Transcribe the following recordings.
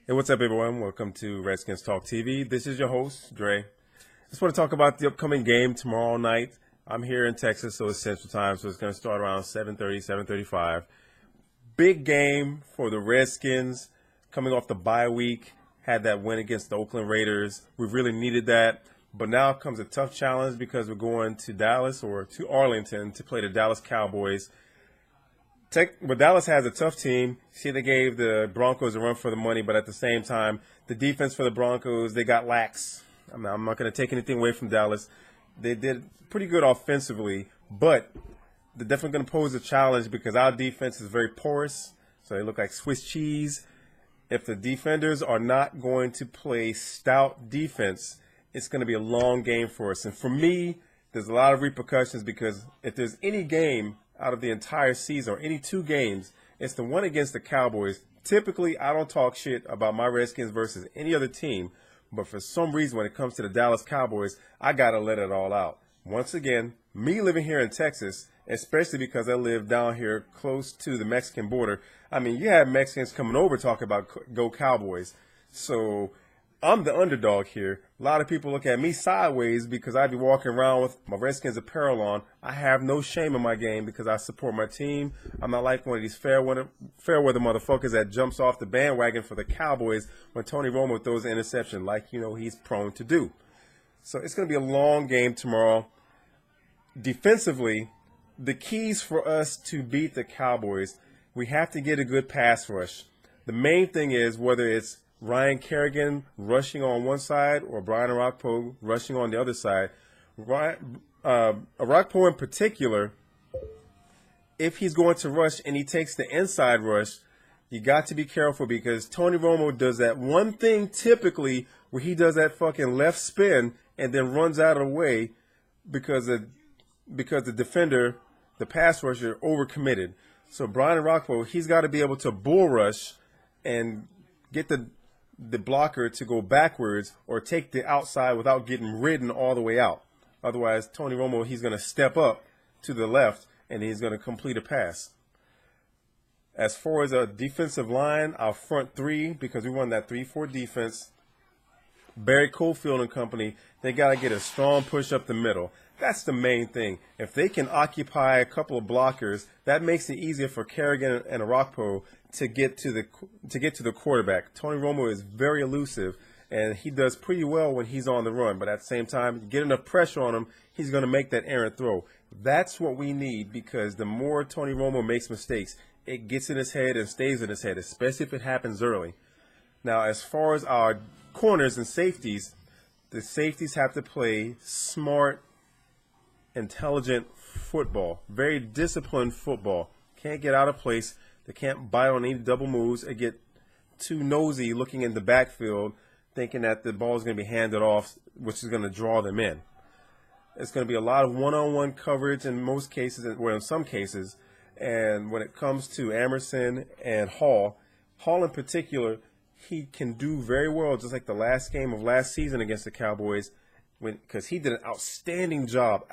Hey, what's up, everyone? Welcome to Redskins Talk TV. This is your host, Dre. Just want to talk about the upcoming game tomorrow night. I'm here in Texas, so it's Central Time, so it's going to start around 7:30, 7:35. Big game for the Redskins coming off the bye week. Had that win against the Oakland Raiders. We really needed that. But now comes a tough challenge because we're going to Dallas or to Arlington to play the Dallas Cowboys. But Dallas has a tough team. See, they gave the Broncos a run for the money, but at the same time, the defense for the Broncos, they got lax. I'm not going to take anything away from Dallas. They did pretty good offensively, but they're definitely going to pose a challenge because our defense is very porous, so they look like Swiss cheese. If the defenders are not going to play stout defense, it's going to be a long game for us. And for me, there's a lot of repercussions because if there's any game out of the entire season or any two games, it's the one against the Cowboys. Typically, I don't talk shit about my Redskins versus any other team, but for some reason when it comes to the Dallas Cowboys, I got to let it all out. Once again, me living here in Texas, especially because I live down here close to the Mexican border, I mean, you have Mexicans coming over talking about go Cowboys. So I'm the underdog here. A lot of people look at me sideways because I be walking around with my Redskins apparel on. I have no shame in my game because I support my team. I'm not like one of these fair weather motherfuckers that jumps off the bandwagon for the Cowboys when Tony Romo throws an interception like, he's prone to do. So it's going to be a long game tomorrow. Defensively, the keys for us to beat the Cowboys, we have to get a good pass rush. The main thing is whether it's Ryan Kerrigan rushing on one side or Brian Arakpo rushing on the other side. Arakpo in particular, if he's going to rush and he takes the inside rush, you got to be careful because Tony Romo does that one thing typically where he does that fucking left spin and then runs out of the way because the defender, the pass rusher, overcommitted. So Brian Arakpo, he's got to be able to bull rush and get the blocker to go backwards or take the outside without getting ridden all the way out. Otherwise, Tony Romo, he's going to step up to the left and he's going to complete a pass. As far as our defensive line, our front three, because we run that 3-4 defense, Barry Cofield and company, they got to get a strong push up the middle. That's the main thing. If they can occupy a couple of blockers, that makes it easier for Kerrigan and Arakpo to get to the quarterback. Tony Romo is very elusive, and he does pretty well when he's on the run. But at the same time, get enough pressure on him, he's going to make that errant throw. That's what we need because the more Tony Romo makes mistakes, it gets in his head and stays in his head, especially if it happens early. Now, as far as our corners and safeties, the safeties have to play smart, intelligent football, very disciplined football. Can't get out of place. They can't bite on any double moves and get too nosy looking in the backfield, thinking that the ball is going to be handed off, which is going to draw them in. It's going to be a lot of one-on-one coverage in most cases, or in some cases. And when it comes to Emerson and Hall in particular, he can do very well, just like the last game of last season against the Cowboys, because he did an outstanding job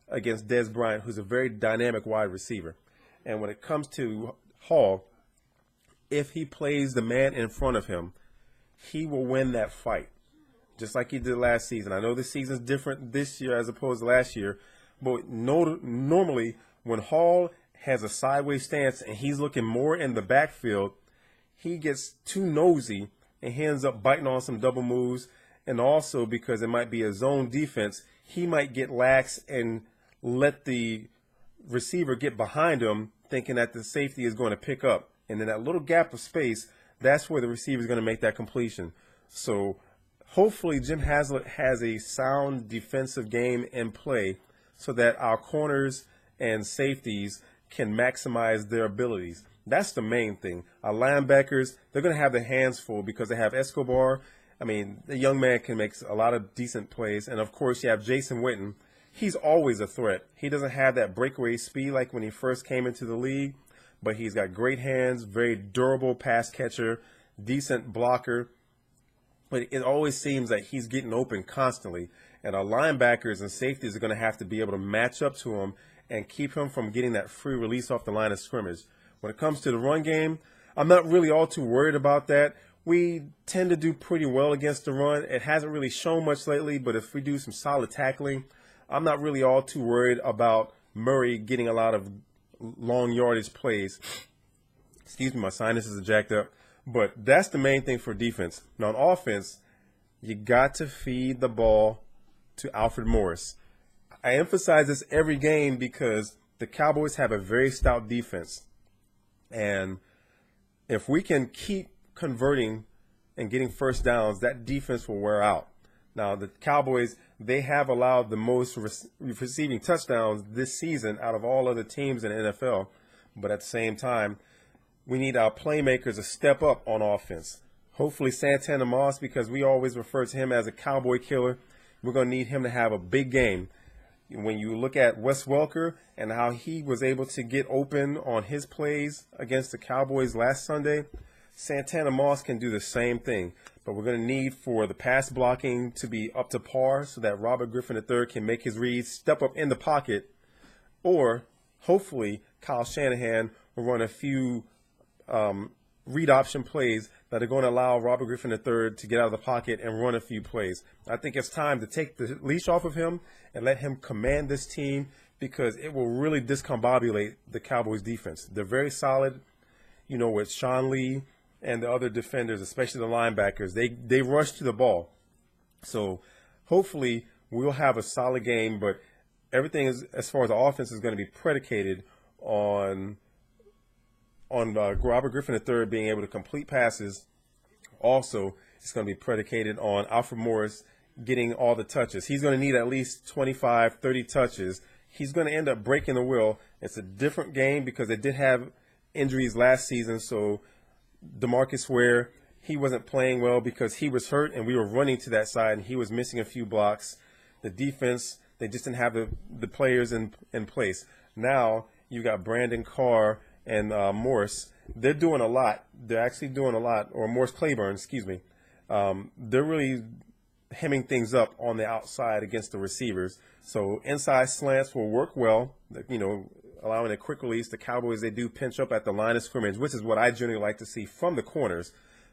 against Dez Bryant, who's a very dynamic wide receiver. And when it comes to Hall, if he plays the man in front of him, he will win that fight, just like he did last season. I know this season's different this year as opposed to last year, but normally when Hall has a sideways stance and he's looking more in the backfield, he gets too nosy and he ends up biting on some double moves. And also because it might be a zone defense, he might get lax and let the receiver get behind him thinking that the safety is going to pick up. And in that little gap of space, that's where the receiver is going to make that completion. So hopefully Jim Haslett has a sound defensive game in play so that our corners and safeties can maximize their abilities. That's the main thing. Our linebackers, they're going to have their hands full because they have Escobar. I mean, the young man can make a lot of decent plays. And, of course, you have Jason Witten. He's always a threat. He doesn't have that breakaway speed like when he first came into the league, but he's got great hands, very durable pass catcher, decent blocker. But it always seems that he's getting open constantly. And our linebackers and safeties are going to have to be able to match up to him and keep him from getting that free release off the line of scrimmage. When it comes to the run game, I'm not really all too worried about that. We tend to do pretty well against the run. It hasn't really shown much lately, but if we do some solid tackling, I'm not really all too worried about Murray getting a lot of long yardage plays. Excuse me, my sinuses are jacked up. But that's the main thing for defense. Now, on offense, you got to feed the ball to Alfred Morris. I emphasize this every game because the Cowboys have a very stout defense. And if we can keep converting and getting first downs, that defense will wear out. Now, the Cowboys, they have allowed the most receiving touchdowns this season out of all other teams in the NFL. But at the same time, we need our playmakers to step up on offense. Hopefully Santana Moss, because we always refer to him as a Cowboy killer, we're going to need him to have a big game. When you look at Wes Welker and how he was able to get open on his plays against the Cowboys last Sunday, Santana Moss can do the same thing. But we're going to need for the pass blocking to be up to par so that Robert Griffin III can make his reads, step up in the pocket, or hopefully Kyle Shanahan will run a few read option plays that are going to allow Robert Griffin III to get out of the pocket and run a few plays. I think it's time to take the leash off of him and let him command this team because it will really discombobulate the Cowboys defense. They're very solid, you know, with Sean Lee and the other defenders, especially the linebackers. They rush to the ball. So hopefully we'll have a solid game, but everything is, as far as the offense, is going to be predicated on Robert Griffin III being able to complete passes. Also, it's going to be predicated on Alfred Morris getting all the touches. He's going to need at least 25, 30 touches. He's going to end up breaking the will. It's a different game because they did have injuries last season. So DeMarcus Ware, he wasn't playing well because he was hurt and we were running to that side and he was missing a few blocks. The defense, they just didn't have the players in place. Now you got Brandon Carr and Morris. They're doing a lot. They're actually doing a lot. Or Morris Claiborne, excuse me. They're really hemming things up on the outside against the receivers. So inside slants will work well, you know, allowing a quick release. The Cowboys, they do pinch up at the line of scrimmage, which is what I generally like to see from the corners.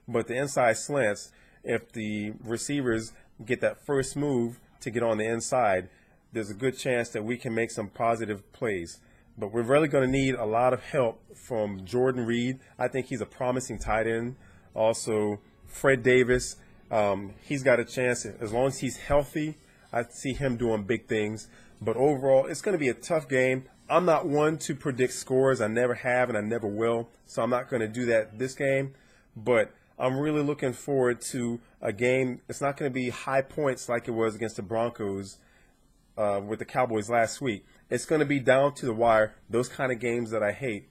But the inside slants, if the receivers get that first move to get on the inside, there's a good chance that we can make some positive plays. But we're really going to need a lot of help from Jordan Reed. I think he's a promising tight end. Also, Fred Davis, he's got a chance. As long as he's healthy, I see him doing big things. But overall, it's going to be a tough game. I'm not one to predict scores. I never have and I never will. So I'm not going to do that this game. But I'm really looking forward to a game. It's not going to be high points like it was against the Broncos with the Cowboys last week. It's going to be down to the wire, those kind of games that I hate.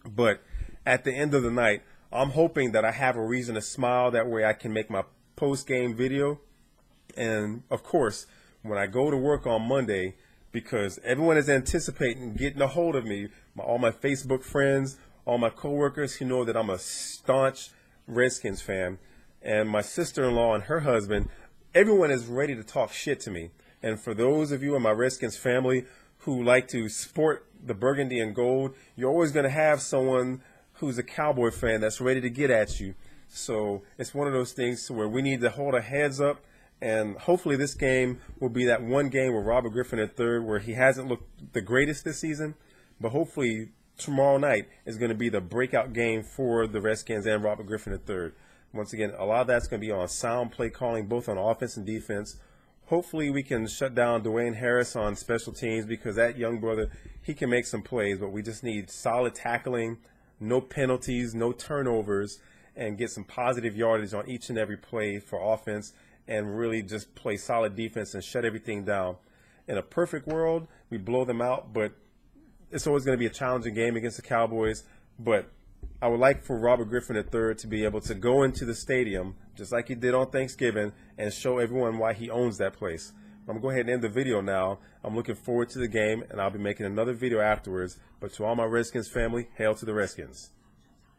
But at the end of the night, I'm hoping that I have a reason to smile. That way I can make my post-game video. And, of course, when I go to work on Monday, because everyone is anticipating getting a hold of me, all my Facebook friends, all my coworkers who know that I'm a staunch Redskins fan, and my sister-in-law and her husband, everyone is ready to talk shit to me. And for those of you in my Redskins family who like to sport the burgundy and gold, you're always going to have someone who's a Cowboy fan that's ready to get at you. So it's one of those things where we need to hold our heads up, and hopefully this game will be that one game with Robert Griffin III where he hasn't looked the greatest this season, but hopefully tomorrow night is going to be the breakout game for the Redskins and Robert Griffin III. Once again, a lot of that's going to be on sound play calling, both on offense and defense. Hopefully we can shut down Dwayne Harris on special teams because that young brother, he can make some plays, but we just need solid tackling, no penalties, no turnovers, and get some positive yardage on each and every play for offense and really just play solid defense and shut everything down. In a perfect world, we blow them out, but it's always going to be a challenging game against the Cowboys. But I would like for Robert Griffin III to be able to go into the stadium, just like he did on Thanksgiving, and show everyone why he owns that place. I'm going to go ahead and end the video now. I'm looking forward to the game, and I'll be making another video afterwards. But to all my Redskins family, hail to the Redskins.